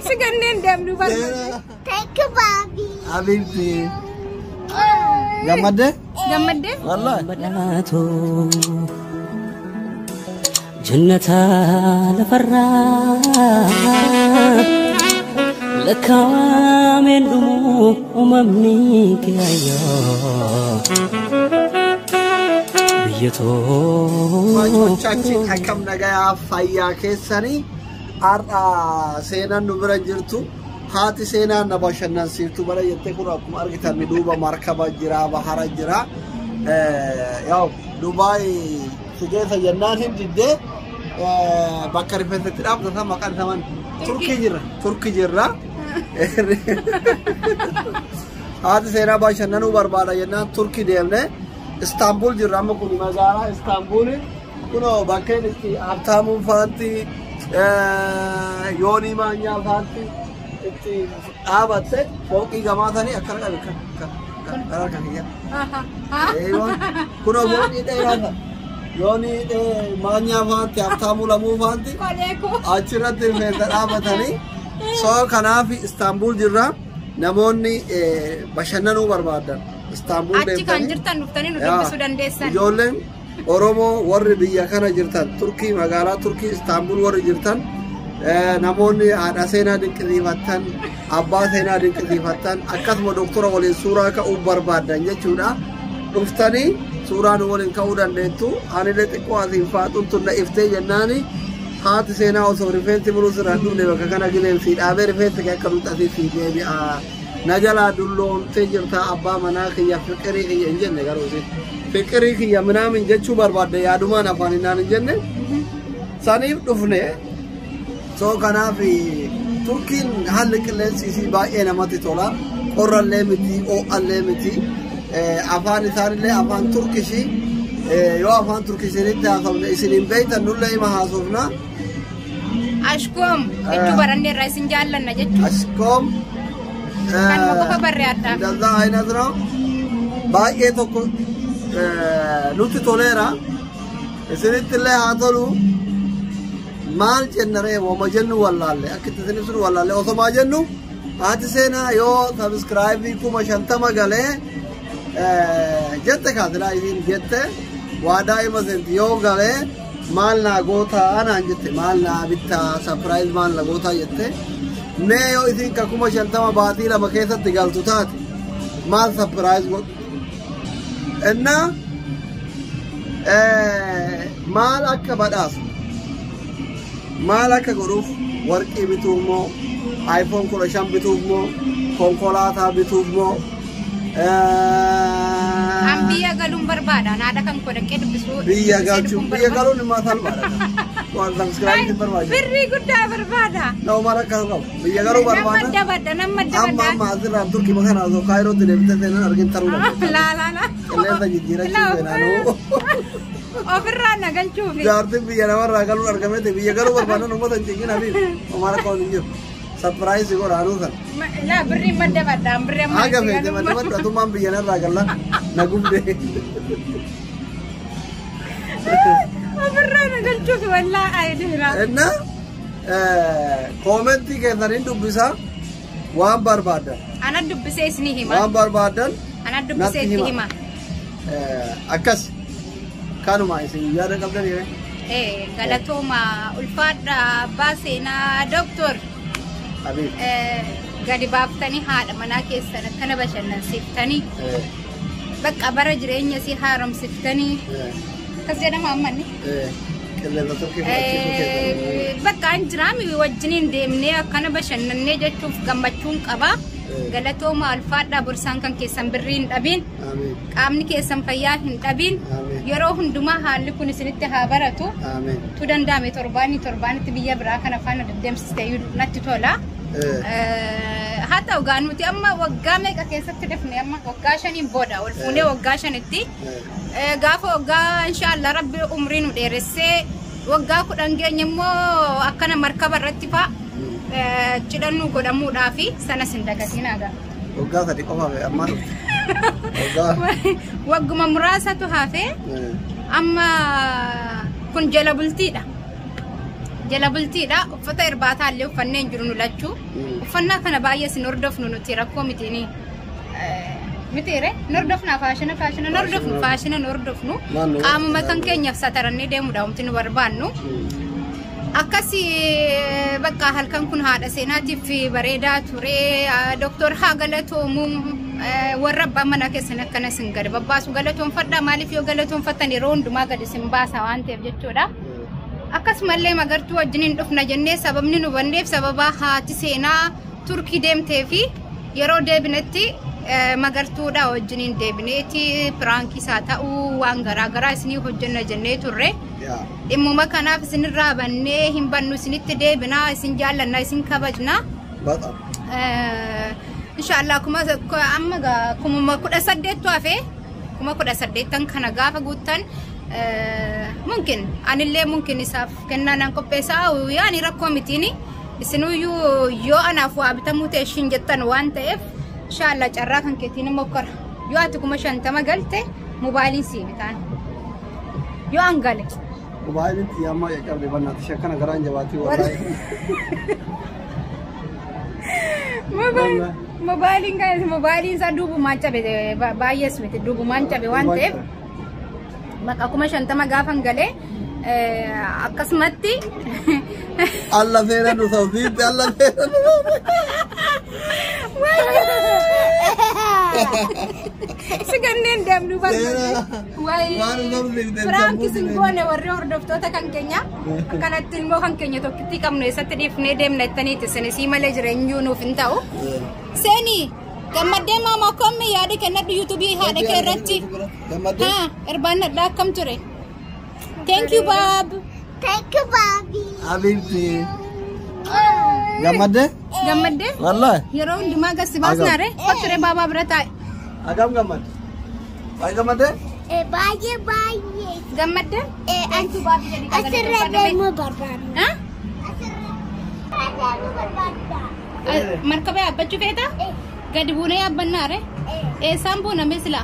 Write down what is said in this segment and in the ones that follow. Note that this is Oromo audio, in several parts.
سجنين دم نبى Thank you, Bobby. حبيبتي جمد جمد والله بداتو جنتا لفرا لكامن أممني كيايا بيتو ማቾቻችን ሐከም ነገያ ፋያ ከሰኒ አራ ሴናን ኑብረ ጅርቱ ሃቲ ሴናን ነባሸናን ሲርቱ በለ የተኩራ አኩም አርግታን ዱባ ማርከባ ጅራ ባህራ ጅራ ያው ዱባይ ሲገተ ጀናን ህንድደ ባከሪፈት ትራብ ተማ ቀን ተማን ቱርክ ጅራ ሃቲ ሴና ባሸናኑ በርባዳ ጀናን ቱርክ ደምነ اسطنبول جرام كوني مزارع اسطنبول كنو باكين استي ابتامون فانتي يوني مانيا فانتي استي آبات فوقي جماعتني أكرر كذا ايوه كنو فوقي ده يوني مانيا فانتي ابتامون لامو فانتي أشرت المثل آباتني سو كنافي اسطنبول جرام نموني بشننو بربادن اسطنبول أتي كان جرتان نفتني نجيب السودان ديسان جولن أورومو ورد بيا كنا جرتان تركي مغالا تركي اسطنبول ورد جرتان نموني أنا سينا دكتيفتان أبا سينا دكتيفتان أكثر دكتور ولي سورة كأوبر بعدين جتونا نفتني سورة نقولين كودان ديتو أنا لتكو عظيم فاتون تنا إفتى جناني هات سينا وصور فينتي مروز رادون ده بكنا جلين فيد أبير فينتي كأكلوت أثير فيد يعني نجلا دلون تجرتا أبا مناخ يا فكري يا إنجن نجاروسي فكري يا منام إنجن شو برباد يا دوما نفاني نان إنجن سانيف دفنه سو كنا في تركين هالك اللي سيسي باي نماتي تولا قرر اللي متي أو اللي متي أفاني ثاني اللي أفان تركيشي يو أفان تركيشي نتا خلنا إسلام بيت النولا ما حاسوفنا أشكم إنتو براني رئيسين جالنا نجتو أشكم kan mau ke berada. Dalda hai nazra, baik itu nuti tolera, eseni tille hatolu, mal jennare, wama jennu wallalle, akit eseni suru wallalle, osama jennu, hati sena yo subscribe ku mashanta magale, jette kadra izin jette, wada imazent yo gale, mal na gota ana jette, mal na bitta surprise mal na gota jette. نيو إذن ككوما شنتما بعدي لما كيسة تقالتو تاتي مال سبرايز قد إننا مال أكا بداس مال أكا غروف ورقي بتومو آيفون كولشان بتومو كونكولاتا بتومو Ambiya galung berbada, nada kan kau dah kedu bisu. Biya galung ni masal berbada. Tuan subscribe di berbada. Beri kuda berbada. Nau marah kalau biya galung berbada. Nama dah. Amma mazir Abdul Kimakan azo Cairo tidak bisa tenar argin taruna. La. Kalian lagi jiran juga nanu. Overrana kan cuci. Jadi biya nama ragalun argamnya tu biya galung berbada nomor tanjingin habis. Amara kau ni surprise juga ranu kan. La beri mada. Beri mada. Agak beda mada. Tu mam biya nama ragalan nagum deh. Overrana kan cuci wallah ayah. Enna comment ke narin tu bisa wam berbada. Anak tu bisa isni hima. Wam berbada. Anak tu bisa isni hima. Akas kanu mai sih ya ada kabar ni. Galatoma ulfad basena doktor. Habis. Gadi baftani hada mana kesana kana bashannan siftani. Bak abara jirenya si haram siftani. Kasih mama ni. Kalian tu ke? Bak anjrami wajnin demne kana bashannan ne jatuf gambachun qaba. Galatoma alfada bursan kan kesan birrin dabin. Amin. Amni kesan fayahin dabin. Yaro hunduma halikun sinitte habaratu. Amin. Tudan dame torbani tibiya berakana fana dem stayu natitola. Hatta uganuti amma wagame ka kesatti defne amma wagashani boda wal fune wagashani ti gafo wagga inshallah rabbi umrinu deresse wagga ku dangeenyamo akkana markaba rattifa cidanu godamu dafi sana sindagatina wagga tadi qofa amma wagga wagguma murasatu hafe amma kun jala bultiidha. Jala bultiidha. Uffata irbaataa illee uffannee hin jiru nu lachuu. Uffannaa kana baay'ee sin hordofnu nuti rakkoo mitiini. Mitiire nordofna faashina nordofnu qaamuma kan keenyaaf satarannee deemuudha wanti nu barbaannu. Akkasi bakka halkan kun haadha seenaatiif bareedaa ture. Doktor haa galatoomu warra abbaa manaa keessan akkana sin gad babbaasu galatoonfadhaa maaliif yoo galatoonfattan yeroo hundumaa gad isin baasa waan ta'eef jechuudha. Akkasumallee magartuu wajjiniin dhufna jennee sababni nu banneef sababa haati seenaa Turkii deemtee fi yeroo deebinetti magartuudha wajjiniin deebineeti piraankii isaa ta'uu waan garaagaraa isinii hojjenna jennee turre. Dhimmuma kanaaf isinirraa bannee hin bannu isinitti deebinaa isin jaallanna isin kabajna. Inshallah kuma 18 hafe kuma 18 kana gaafa guuttan mungkin anillee mungkin isaaf kennan qopheessaa yaani rakkoo mitiini isinuyyuu yoo anaaf waa bitamuu ta'e shin jettan waan ta'eef inshallah carraa kan keetiin mokkora yoo ati kuma 50 galte moobaayiliin si bitaan yoo angale موبايل يا ما يقبل بنات شكنا قران جواتي والله موبايلين سادوب مانچا به بايس مت دوب مانچا به وانته مكا كما شنتما غافن غله اقسمتي الله فينا نصوصيت الله فينا سجنين دم نوبل واي فرانكي سنقونه ورّور دفتوتا كان كينيا كانت تلمو كان كينيا توكتي كم نيستدي فني دم نتني تسنسي مالج رنجونو فنتاو سيني gammadee mama komme yaade kenna YouTube haade kerratti ha irbana da kam ture thank you babi habibti gammadee wallahi yero nduma gasi basnare fature baba brata agam gammadee baye gammadee antu babi jadi asirre mo barbar ha markabe abbachu feta gadi bune yabbannare sambu na misla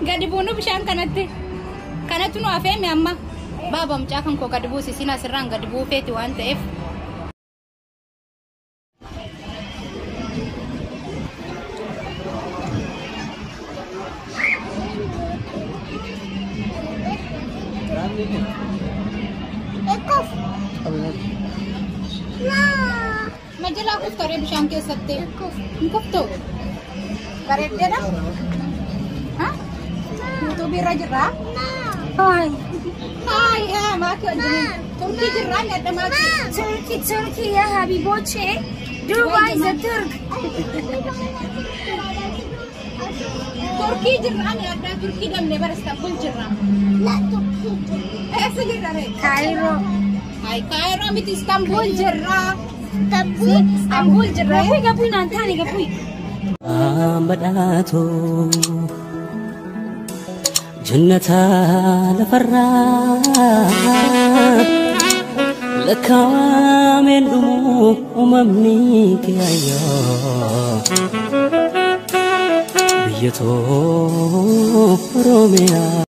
gadi bunu bishaan kanatu nu afeemi amma baba mcaa kan ko gadi buusi sina sirran gadi buu feti waan ta'eef Majala kuftore bishaan keessatti kuftu bareeddeedha ha YouTube irra jirra hai maaki wajjin turkii jirra adda maaki turkii ya habiboche Dubai is a Turk turkii jirra adda turkii damne bar Istanbul jirra la turkii esa jirra re Cairo Cairo mit Istanbul jirra Istanbul jirra gabu nantani gabu بدأت جنة لفرا لك من أممنيك يا بيتو روميا